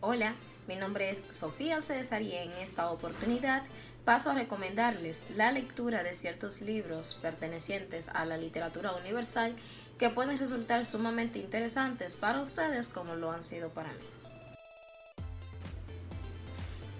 Hola, mi nombre es Sofía César y en esta oportunidad paso a recomendarles la lectura de ciertos libros pertenecientes a la literatura universal que pueden resultar sumamente interesantes para ustedes como lo han sido para mí.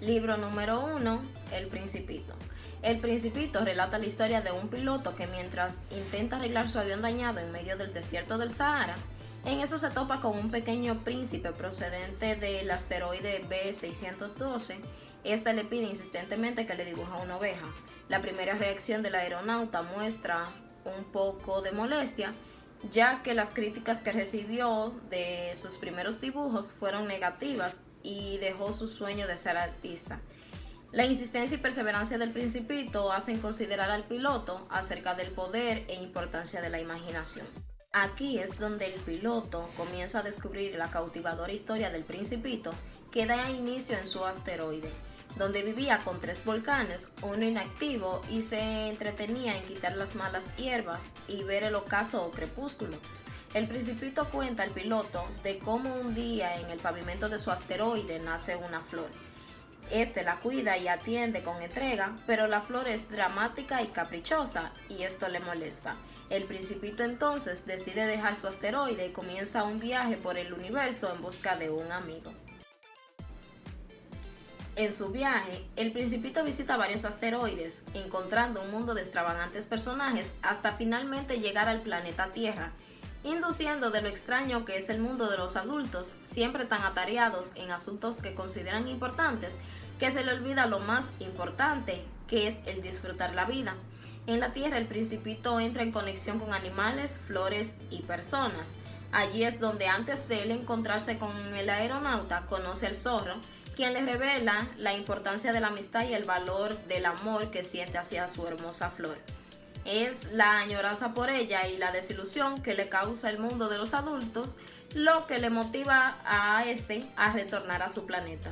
Libro número 1, El Principito. El Principito relata la historia de un piloto que mientras intenta arreglar su avión dañado en medio del desierto del Sahara, en eso se topa con un pequeño príncipe procedente del asteroide B612. Este le pide insistentemente que le dibuje una oveja. La primera reacción del aeronauta muestra un poco de molestia, ya que las críticas que recibió de sus primeros dibujos fueron negativas y dejó su sueño de ser artista. La insistencia y perseverancia del Principito hacen considerar al piloto acerca del poder e importancia de la imaginación. Aquí es donde el piloto comienza a descubrir la cautivadora historia del Principito que da inicio en su asteroide, donde vivía con 3 volcanes, uno inactivo, y se entretenía en quitar las malas hierbas y ver el ocaso o crepúsculo. El Principito cuenta al piloto de cómo un día en el pavimento de su asteroide nace una flor. Este la cuida y atiende con entrega, pero la flor es dramática y caprichosa y esto le molesta. El Principito entonces decide dejar su asteroide y comienza un viaje por el universo en busca de un amigo. En su viaje, el Principito visita varios asteroides, encontrando un mundo de extravagantes personajes hasta finalmente llegar al planeta Tierra, induciendo de lo extraño que es el mundo de los adultos, siempre tan atareados en asuntos que consideran importantes, que se le olvida lo más importante, que es el disfrutar la vida. En la Tierra el Principito entra en conexión con animales, flores y personas. Allí es donde antes de él encontrarse con el aeronauta, conoce al zorro, quien le revela la importancia de la amistad y el valor del amor que siente hacia su hermosa flor. Es la añoranza por ella y la desilusión que le causa el mundo de los adultos lo que le motiva a retornar a su planeta.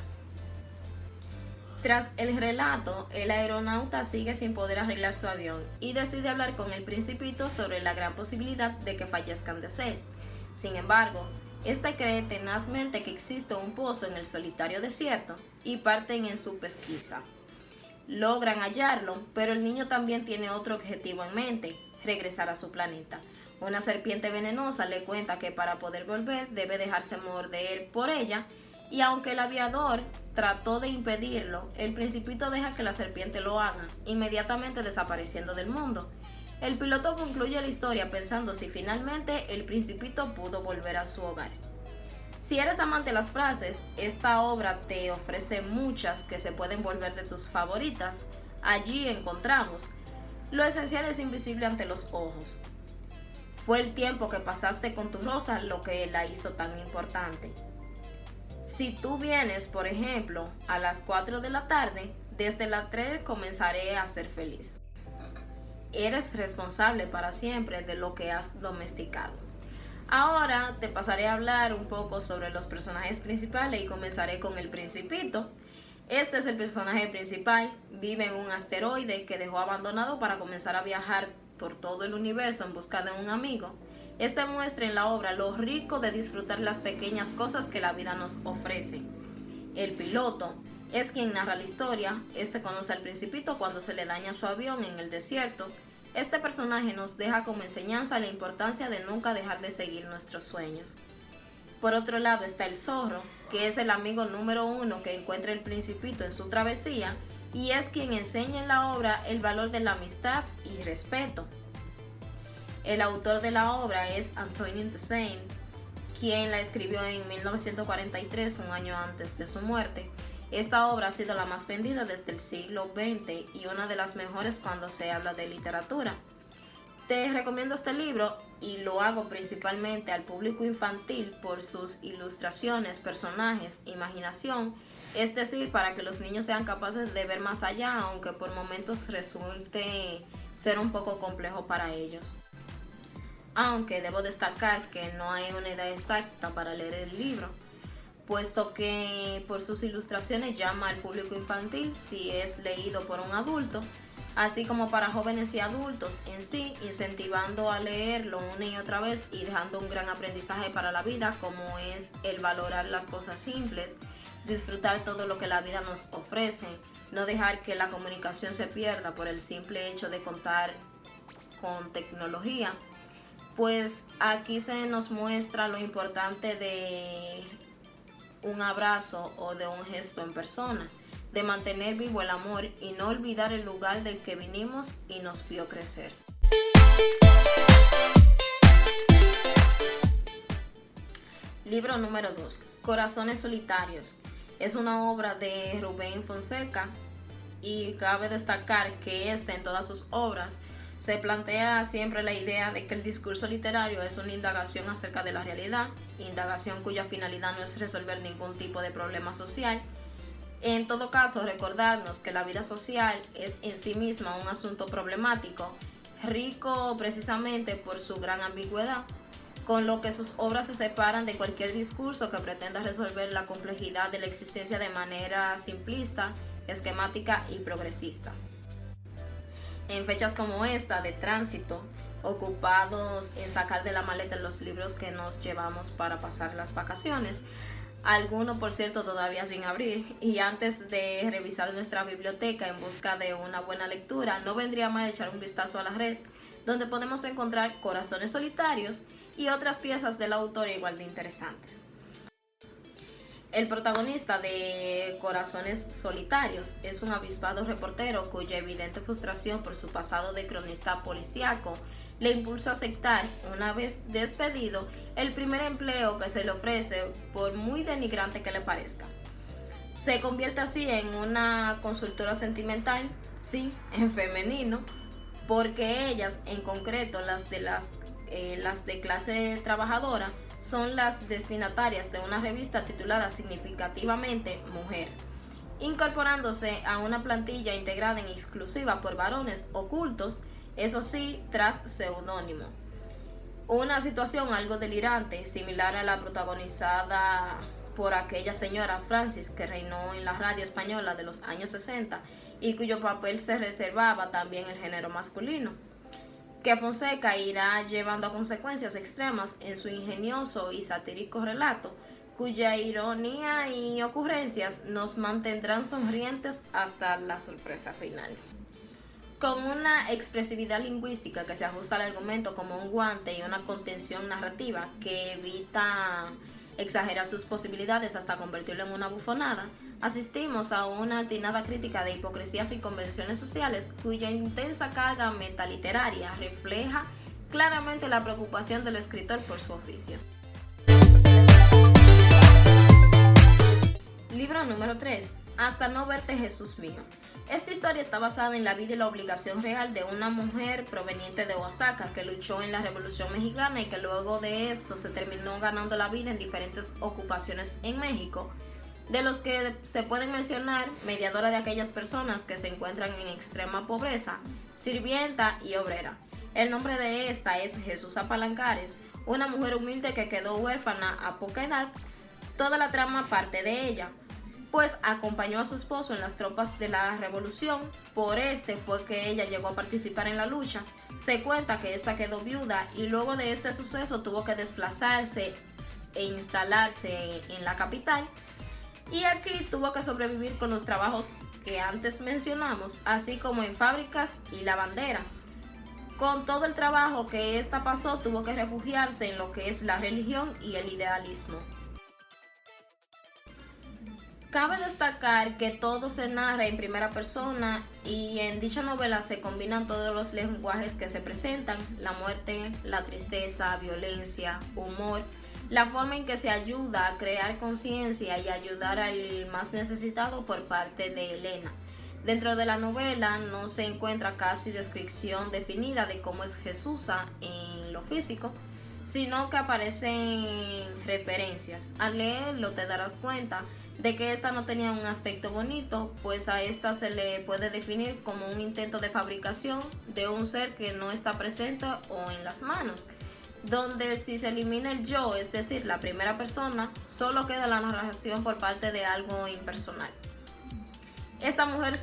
Tras el relato, el aeronauta sigue sin poder arreglar su avión y decide hablar con el Principito sobre la gran posibilidad de que fallezcan de sed. Sin embargo, este cree tenazmente que existe un pozo en el solitario desierto y parten en su pesquisa. Logran hallarlo, pero el niño también tiene otro objetivo en mente: regresar a su planeta. Una serpiente venenosa le cuenta que para poder volver debe dejarse morder por ella, y aunque el aviador trató de impedirlo, el Principito deja que la serpiente lo haga, inmediatamente desapareciendo del mundo. El piloto concluye la historia pensando si finalmente el Principito pudo volver a su hogar. Si eres amante de las frases, esta obra te ofrece muchas que se pueden volver de tus favoritas. Allí encontramos: lo esencial es invisible ante los ojos. Fue el tiempo que pasaste con tu rosa lo que la hizo tan importante. Si tú vienes, por ejemplo, a las 4 de la tarde, desde las 3 comenzaré a ser feliz. Eres responsable para siempre de lo que has domesticado. Ahora te pasaré a hablar un poco sobre los personajes principales y comenzaré con el Principito. Este es el personaje principal, vive en un asteroide que dejó abandonado para comenzar a viajar por todo el universo en busca de un amigo. Este muestra en la obra lo rico de disfrutar las pequeñas cosas que la vida nos ofrece. El piloto es quien narra la historia. Este conoce al Principito cuando se le daña su avión en el desierto. Este personaje nos deja como enseñanza la importancia de nunca dejar de seguir nuestros sueños. Por otro lado está el zorro, que es el amigo número 1 que encuentra el Principito en su travesía y es quien enseña en la obra el valor de la amistad y respeto. El autor de la obra es Antoine de Saint, quien la escribió en 1943, un año antes de su muerte. Esta obra ha sido la más vendida desde el siglo XX y una de las mejores cuando se habla de literatura. Te recomiendo este libro y lo hago principalmente al público infantil por sus ilustraciones, personajes, imaginación, es decir, para que los niños sean capaces de ver más allá, aunque por momentos resulte ser un poco complejo para ellos. Aunque debo destacar que no hay una edad exacta para leer el libro, puesto que por sus ilustraciones llama al público infantil si es leído por un adulto, así como para jóvenes y adultos en sí, incentivando a leerlo una y otra vez y dejando un gran aprendizaje para la vida, como es el valorar las cosas simples, disfrutar todo lo que la vida nos ofrece, no dejar que la comunicación se pierda por el simple hecho de contar con tecnología. Pues aquí se nos muestra lo importante de un abrazo o de un gesto en persona, de mantener vivo el amor y no olvidar el lugar del que vinimos y nos vio crecer. Libro número 2, Corazones Solitarios. Es una obra de Rubén Fonseca y cabe destacar que en todas sus obras se plantea siempre la idea de que el discurso literario es una indagación acerca de la realidad, indagación cuya finalidad no es resolver ningún tipo de problema social. En todo caso, recordarnos que la vida social es en sí misma un asunto problemático, rico precisamente por su gran ambigüedad, con lo que sus obras se separan de cualquier discurso que pretenda resolver la complejidad de la existencia de manera simplista, esquemática y progresista. En fechas como esta de tránsito, ocupados en sacar de la maleta los libros que nos llevamos para pasar las vacaciones, algunos por cierto todavía sin abrir, y antes de revisar nuestra biblioteca en busca de una buena lectura, no vendría mal echar un vistazo a la red, donde podemos encontrar Corazones Solitarios y otras piezas del autor igual de interesantes. El protagonista de Corazones Solitarios es un avispado reportero cuya evidente frustración por su pasado de cronista policíaco le impulsa a aceptar, una vez despedido, el primer empleo que se le ofrece, por muy denigrante que le parezca. Se convierte así en una consultora sentimental, sí, en femenino, porque ellas, en concreto las de clase trabajadora, son las destinatarias de una revista titulada significativamente Mujer, incorporándose a una plantilla integrada en exclusiva por varones ocultos, eso sí, tras seudónimo. Una situación algo delirante, similar a la protagonizada por aquella señora Francis que reinó en la radio española de los años 60 y cuyo papel se reservaba también el género masculino, que Fonseca irá llevando a consecuencias extremas en su ingenioso y satírico relato, cuya ironía y ocurrencias nos mantendrán sonrientes hasta la sorpresa final. Con una expresividad lingüística que se ajusta al argumento como un guante y una contención narrativa que evita exagerar sus posibilidades hasta convertirlo en una bufonada, asistimos a una atinada crítica de hipocresías y convenciones sociales cuya intensa carga metaliteraria refleja claramente la preocupación del escritor por su oficio. Libro número 3. Hasta no verte, Jesús mío. Esta historia está basada en la vida y la obligación real de una mujer proveniente de Oaxaca que luchó en la Revolución Mexicana y que luego de esto se terminó ganando la vida en diferentes ocupaciones en México, de los que se pueden mencionar mediadora de aquellas personas que se encuentran en extrema pobreza, sirvienta y obrera. El nombre de esta es Jesús Apalancares, una mujer humilde que quedó huérfana a poca edad. Toda la trama parte de ella, pues acompañó a su esposo en las tropas de la revolución. Por fue que ella llegó a participar en la lucha. Se cuenta que esta quedó viuda y luego de este suceso tuvo que desplazarse e instalarse en la capital. Y aquí tuvo que sobrevivir con los trabajos que antes mencionamos, así como en fábricas y lavandera. Con todo el trabajo que esta pasó, tuvo que refugiarse en lo que es la religión y el idealismo. Cabe destacar que todo se narra en primera persona y en dicha novela se combinan todos los lenguajes que se presentan: la muerte, la tristeza, violencia, humor, la forma en que se ayuda a crear conciencia y ayudar al más necesitado por parte de Elena. Dentro de la novela no se encuentra casi descripción definida de cómo es Jesusa en lo físico, sino que aparecen referencias. Al leerlo te darás cuenta de que esta no tenía un aspecto bonito, pues a esta se le puede definir como un intento de fabricación de un ser que no está presente o en las manos, donde si se elimina el yo, es decir, la primera persona, solo queda la narración por parte de algo impersonal. Esta mujer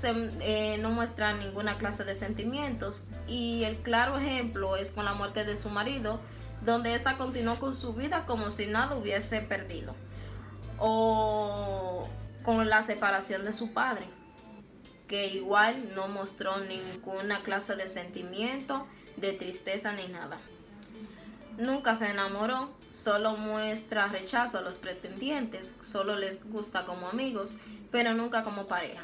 no muestra ninguna clase de sentimientos y el claro ejemplo es con la muerte de su marido, donde ésta continuó con su vida como si nada hubiese perdido, o con la separación de su padre, que igual no mostró ninguna clase de sentimiento, de tristeza ni nada. Nunca se enamoró, solo muestra rechazo a los pretendientes, solo les gusta como amigos, pero nunca como pareja.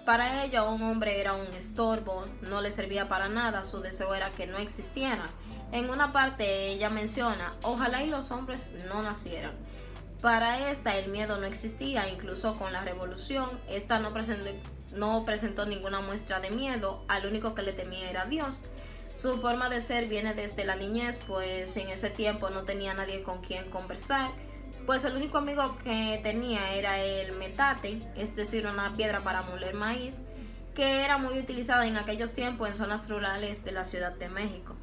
Para ella un hombre era un estorbo, no le servía para nada, su deseo era que no existiera. En una parte ella menciona, ojalá y los hombres no nacieran. Para esta el miedo no existía, incluso con la revolución, esta no presentó ninguna muestra de miedo, al único que le temía era Dios. Su forma de ser viene desde la niñez, pues en ese tiempo no tenía nadie con quien conversar, pues el único amigo que tenía era el metate, es decir, una piedra para moler maíz, que era muy utilizada en aquellos tiempos en zonas rurales de la Ciudad de México.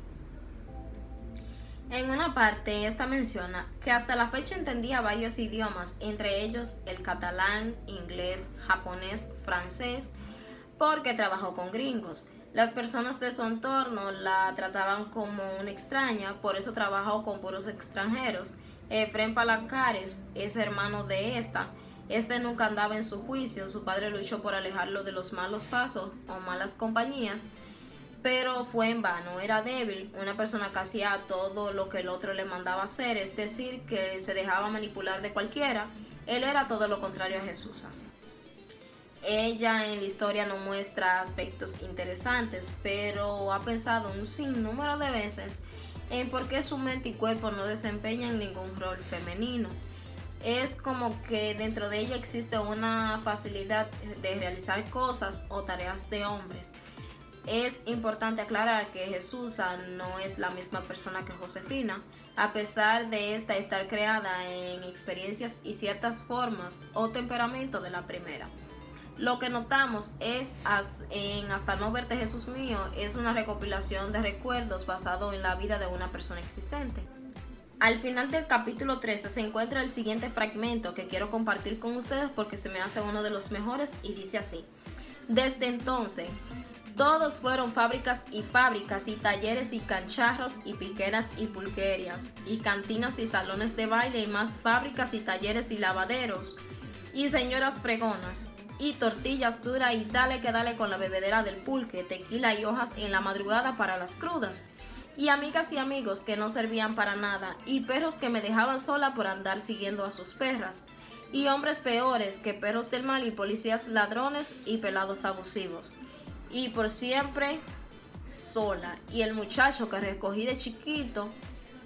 En una parte, esta menciona que hasta la fecha entendía varios idiomas, entre ellos el catalán, inglés, japonés, francés, porque trabajó con gringos. Las personas de su entorno la trataban como una extraña, por eso trabajó con puros extranjeros. Efrén Palancares es hermano de esta. Este nunca andaba en su juicio, su padre luchó por alejarlo de los malos pasos o malas compañías, pero fue en vano, era débil, una persona que hacía todo lo que el otro le mandaba hacer, es decir, que se dejaba manipular de cualquiera. Él era todo lo contrario a Jesús. Ella en la historia no muestra aspectos interesantes, pero ha pensado un sinnúmero de veces en por qué su mente y cuerpo no desempeñan ningún rol femenino. Es como que dentro de ella existe una facilidad de realizar cosas o tareas de hombres. Es importante aclarar que Jesús no es la misma persona que Josefina, a pesar de esta estar creada en experiencias y ciertas formas o temperamento de la primera. Lo que notamos es en Hasta no verte Jesús mío es una recopilación de recuerdos basado en la vida de una persona existente. Al final del capítulo 13 se encuentra el siguiente fragmento que quiero compartir con ustedes porque se me hace uno de los mejores y dice así: desde entonces todos fueron fábricas y talleres y cancharros y piqueras y pulquerias y cantinas y salones de baile y más fábricas y talleres y lavaderos y señoras fregonas y tortillas duras y dale que dale con la bebedera del pulque, tequila y hojas en la madrugada para las crudas, y amigas y amigos que no servían para nada, y perros que me dejaban sola por andar siguiendo a sus perras, y hombres peores que perros del mal y policías ladrones y pelados abusivos, y por siempre sola, y el muchacho que recogí de chiquito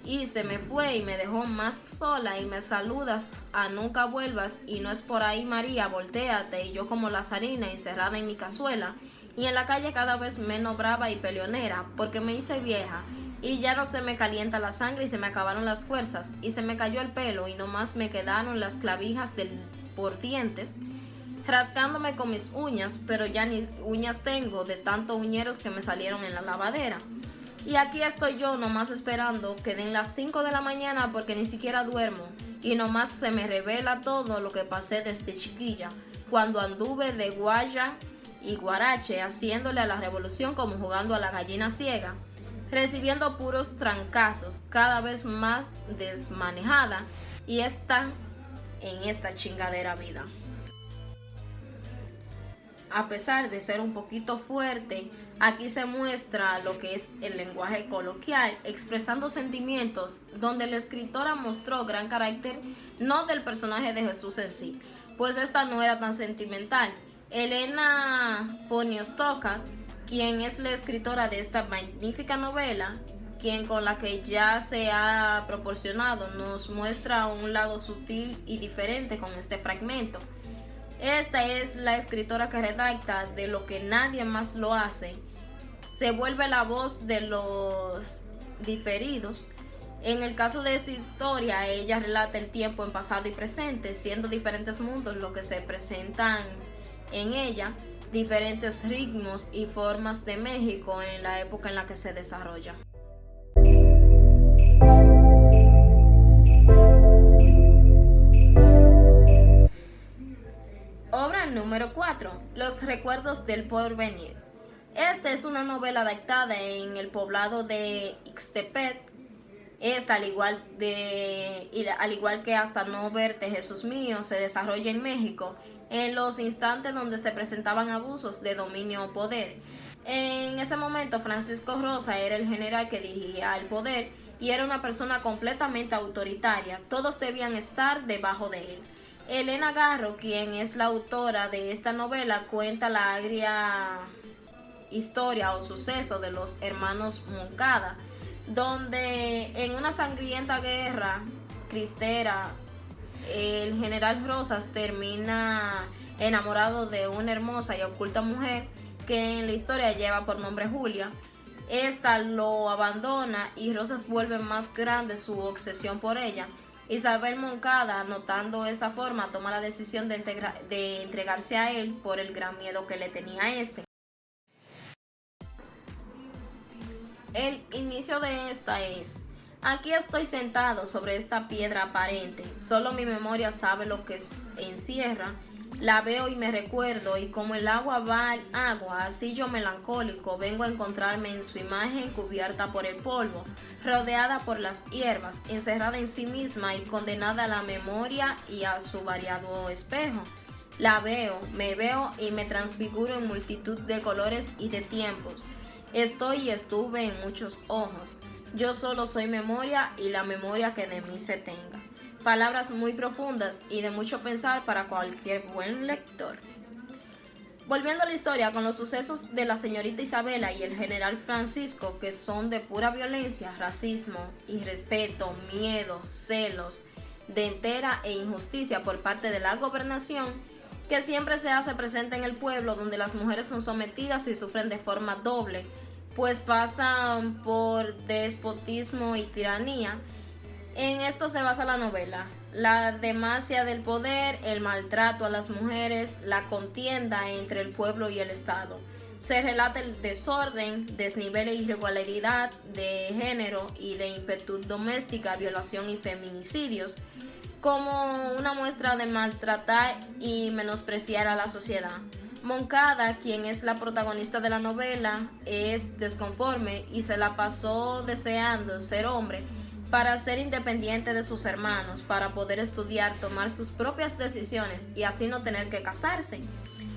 y se me fue y me dejó más sola y me saludas a nunca vuelvas y no es por ahí María, voltéate, y yo como Lazarina encerrada en mi cazuela y en la calle cada vez menos brava y peleonera porque me hice vieja y ya no se me calienta la sangre y se me acabaron las fuerzas y se me cayó el pelo y nomás me quedaron las clavijas por dientes rascándome con mis uñas, pero ya ni uñas tengo de tantos uñeros que me salieron en la lavadera. Y aquí estoy yo nomás esperando que den las 5 de la mañana porque ni siquiera duermo y nomás se me revela todo lo que pasé desde chiquilla, cuando anduve de guaya y guarache haciéndole a la revolución como jugando a la gallina ciega, recibiendo puros trancazos, cada vez más desmanejada y está en esta chingadera vida. A pesar de ser un poquito fuerte, aquí se muestra lo que es el lenguaje coloquial, expresando sentimientos, donde la escritora mostró gran carácter no del personaje de Jesús en sí, pues esta no era tan sentimental. Elena Poniatowska, quien es la escritora de esta magnífica novela, quien con la que ya se ha proporcionado, nos muestra un lado sutil y diferente con este fragmento. Esta es la escritora que redacta de lo que nadie más lo hace. Se vuelve la voz de los diferidos. En el caso de esta historia, ella relata el tiempo en pasado y presente, siendo diferentes mundos lo que se presentan en ella, diferentes ritmos y formas de México en la época en la que se desarrolla. Obra Obra número 4. Los recuerdos del porvenir. Esta es una novela adaptada en el poblado de Ixtepec. Esta, al igual que Hasta no verte, Jesús mío, se desarrolla en México, en los instantes donde se presentaban abusos de dominio o poder. En ese momento, Francisco Rosa era el general que dirigía el poder y era una persona completamente autoritaria. Todos debían estar debajo de él. Elena Garro, quien es la autora de esta novela, cuenta la agria historia o suceso de los hermanos Moncada, donde en una sangrienta guerra cristera el general Rosas termina enamorado de una hermosa y oculta mujer que en la historia lleva por nombre Julia. Esta lo abandona y Rosas vuelve más grande su obsesión por ella. Isabel Moncada, notando esa forma, toma la decisión de entregarse a él por el gran miedo que le tenía a este. El inicio de esta es: aquí estoy sentado sobre esta piedra aparente, solo mi memoria sabe lo que encierra. La veo y me recuerdo, y como el agua va al agua, así yo melancólico vengo a encontrarme en su imagen cubierta por el polvo, rodeada por las hierbas, encerrada en sí misma y condenada a la memoria y a su variado espejo. La veo, me veo y me transfiguro en multitud de colores y de tiempos. Estoy y estuve en muchos ojos. Yo solo soy memoria y la memoria que de mí se tenga. Palabras muy profundas y de mucho pensar para cualquier buen lector. Volviendo a la historia, con los sucesos de la señorita Isabela y el general Francisco, que son de pura violencia, racismo, irrespeto, miedo, celos, de entera e injusticia por parte de la gobernación, que siempre se hace presente en el pueblo, donde las mujeres son sometidas y sufren de forma doble, pues pasan por despotismo y tiranía. En esto se basa la novela: la demasia del poder, el maltrato a las mujeres, la contienda entre el pueblo y el Estado. Se relata el desorden, desnivel e irregularidad de género y de impetud doméstica, violación y feminicidios, como una muestra de maltratar y menospreciar a la sociedad. Moncada, quien es la protagonista de la novela, es desconforme y se la pasó deseando ser hombre para ser independiente de sus hermanos, para poder estudiar, tomar sus propias decisiones y así no tener que casarse.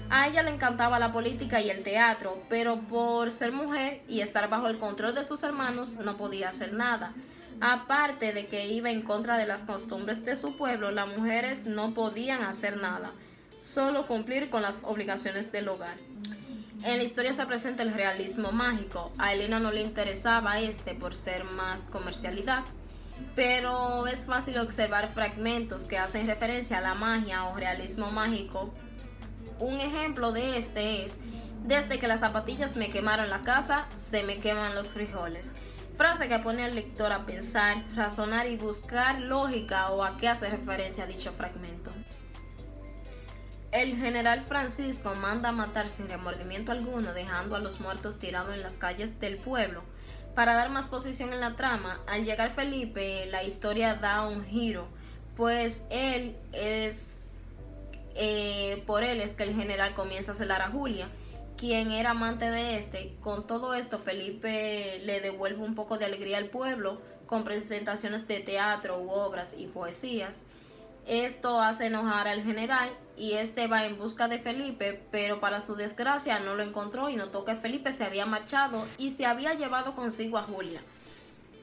A ella le encantaba la política y el teatro, pero por ser mujer y estar bajo el control de sus hermanos no podía hacer nada. Aparte de que iba en contra de las costumbres de su pueblo, las mujeres no podían hacer nada, solo cumplir con las obligaciones del hogar. En la historia se presenta el realismo mágico. A Elena no le interesaba por ser más comercialidad, pero es fácil observar fragmentos que hacen referencia a la magia o realismo mágico. Un ejemplo de este es: desde que las zapatillas me quemaron la casa, se me queman los frijoles. Frase que pone al lector a pensar, razonar y buscar lógica o a qué hace referencia dicho fragmento. El general Francisco manda matar sin remordimiento alguno, dejando a los muertos tirados en las calles del pueblo. Para dar más posición en la trama, al llegar Felipe, la historia da un giro, pues por él es que el general comienza a celar a Julia, quien era amante de este. Con todo esto, Felipe le devuelve un poco de alegría al pueblo con presentaciones de teatro u obras y poesías. Esto hace enojar al general y este va en busca de Felipe, pero para su desgracia no lo encontró y notó que Felipe se había marchado y se había llevado consigo a Julia.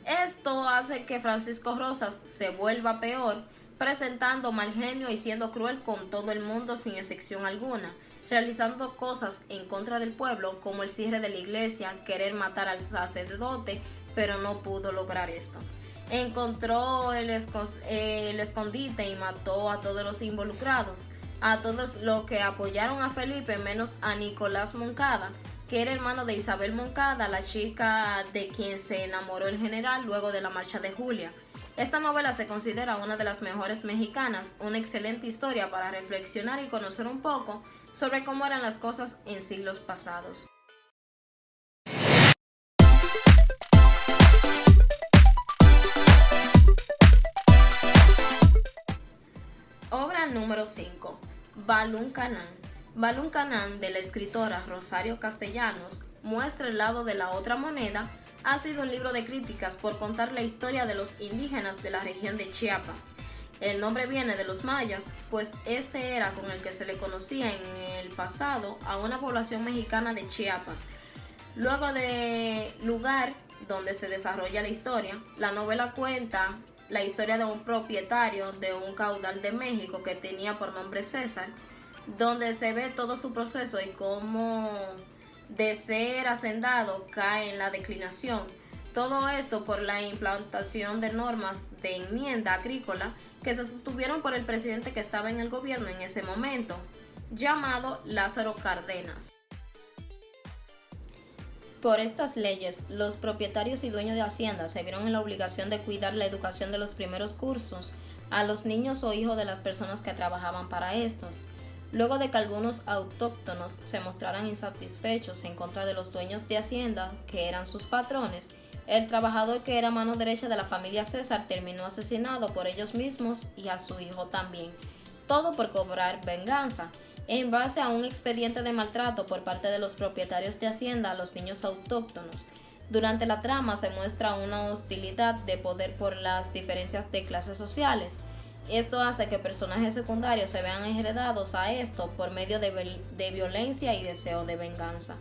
Esto hace que Francisco Rosas se vuelva peor, presentando mal genio y siendo cruel con todo el mundo sin excepción alguna, realizando cosas en contra del pueblo como el cierre de la iglesia, querer matar al sacerdote, pero no pudo lograr esto. Encontró el escondite y mató a todos los involucrados, a todos los que apoyaron a Felipe, menos a Nicolás Moncada, que era hermano de Isabel Moncada, la chica de quien se enamoró el general luego de la marcha de Julia. Esta novela se considera una de las mejores mexicanas, una excelente historia para reflexionar y conocer un poco sobre cómo eran las cosas en siglos pasados. Obra número 5. Balún Canán. Balún Canán, de la escritora Rosario Castellanos, muestra el lado de la otra moneda, ha sido un libro de críticas por contar la historia de los indígenas de la región de Chiapas. El nombre viene de los mayas, pues este era con el que se le conocía en el pasado a una población mexicana de Chiapas. Luego del lugar donde se desarrolla la historia, la novela cuenta la historia de un propietario de un caudal de México que tenía por nombre César, donde se ve todo su proceso y cómo de ser hacendado cae en la declinación. Todo esto por la implantación de normas de enmienda agrícola que se sostuvieron por el presidente que estaba en el gobierno en ese momento, llamado Lázaro Cárdenas. Por estas leyes, los propietarios y dueños de haciendas se vieron en la obligación de cuidar la educación de los primeros cursos a los niños o hijos de las personas que trabajaban para estos. Luego de que algunos autóctonos se mostraran insatisfechos en contra de los dueños de hacienda, que eran sus patrones, el trabajador que era mano derecha de la familia César terminó asesinado por ellos mismos y a su hijo también, todo por cobrar venganza, en base a un expediente de maltrato por parte de los propietarios de hacienda a los niños autóctonos. Durante la trama se muestra una hostilidad de poder por las diferencias de clases sociales. Esto hace que personajes secundarios se vean enredados a esto por medio de violencia y deseo de venganza.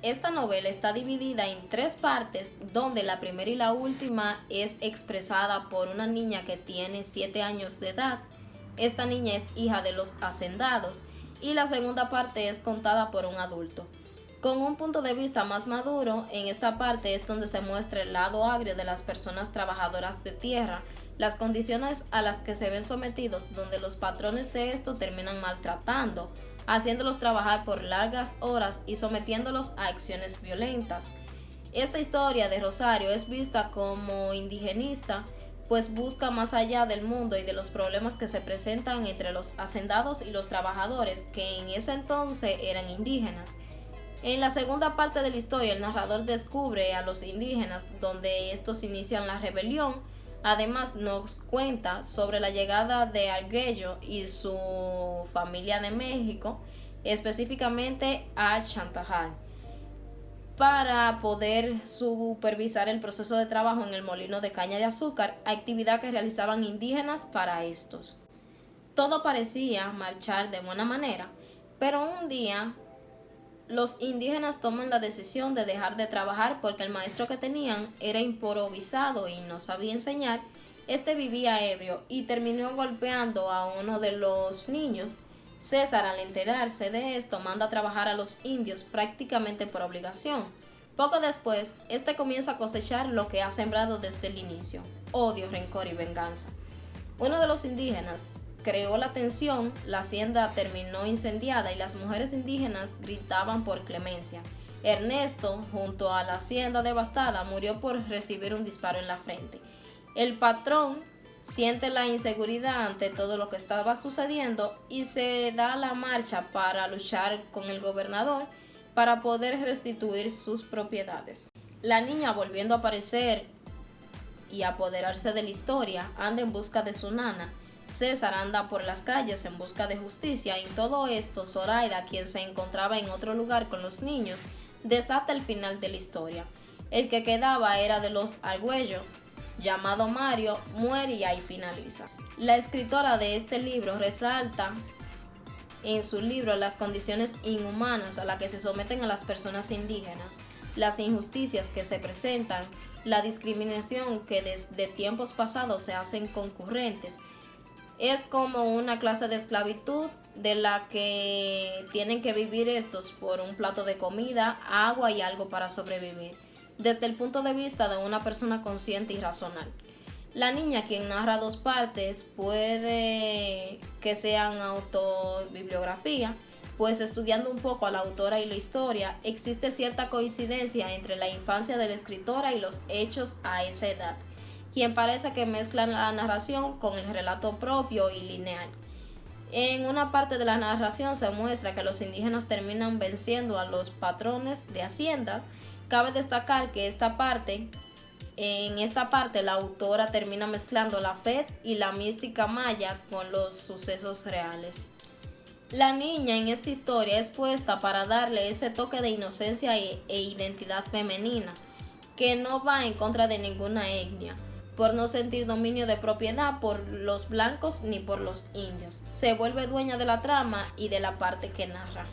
Esta novela está dividida en 3 partes, donde la primera y la última es expresada por una niña que tiene 7 años de edad. Esta niña es hija de los hacendados y la segunda parte es contada por un adulto. Con un punto de vista más maduro, en esta parte es donde se muestra el lado agrio de las personas trabajadoras de tierra, las condiciones a las que se ven sometidos, donde los patrones de esto terminan maltratando, haciéndolos trabajar por largas horas y sometiéndolos a acciones violentas. Esta historia de Rosario es vista como indigenista, pues busca más allá del mundo y de los problemas que se presentan entre los hacendados y los trabajadores, que en ese entonces eran indígenas. En la segunda parte de la historia, el narrador descubre a los indígenas, donde estos inician la rebelión. Además, nos cuenta sobre la llegada de Argüello y su familia de México, específicamente a Chantajal, para poder supervisar el proceso de trabajo en el molino de caña de azúcar, actividad que realizaban indígenas para estos. Todo parecía marchar de buena manera, pero un día los indígenas toman la decisión de dejar de trabajar porque el maestro que tenían era improvisado y no sabía enseñar. Este vivía ebrio y terminó golpeando a uno de los niños. César, al enterarse de esto, manda a trabajar a los indios prácticamente por obligación. Poco después, este comienza a cosechar lo que ha sembrado desde el inicio: odio, rencor y venganza. Uno de los indígenas creó la tensión, la hacienda terminó incendiada y las mujeres indígenas gritaban por clemencia. Ernesto, junto a la hacienda devastada, murió por recibir un disparo en la frente. El patrón siente la inseguridad ante todo lo que estaba sucediendo y se da la marcha para luchar con el gobernador para poder restituir sus propiedades. La niña, volviendo a aparecer y apoderarse de la historia, anda en busca de su nana. César anda por las calles en busca de justicia y en todo esto Zoraida, quien se encontraba en otro lugar con los niños, desata el final de la historia. El que quedaba era de los Argüello, llamado Mario, muere y ahí finaliza. La escritora de este libro resalta en su libro las condiciones inhumanas a las que se someten a las personas indígenas, las injusticias que se presentan, la discriminación que desde tiempos pasados se hacen concurrentes. Es como una clase de esclavitud de la que tienen que vivir estos por un plato de comida, agua y algo para sobrevivir, desde el punto de vista de una persona consciente y racional. La niña, quien narra 2 partes, puede que sean autobibliografía, pues estudiando un poco a la autora y la historia, existe cierta coincidencia entre la infancia de la escritora y los hechos a esa edad, quien parece que mezclan la narración con el relato propio y lineal. En una parte de la narración se muestra que los indígenas terminan venciendo a los patrones de haciendas. Cabe destacar que en esta parte la autora termina mezclando la fe y la mística maya con los sucesos reales. La niña en esta historia es puesta para darle ese toque de inocencia e identidad femenina, que no va en contra de ninguna etnia, por no sentir dominio de propiedad por los blancos ni por los indios. Se vuelve dueña de la trama y de la parte que narra.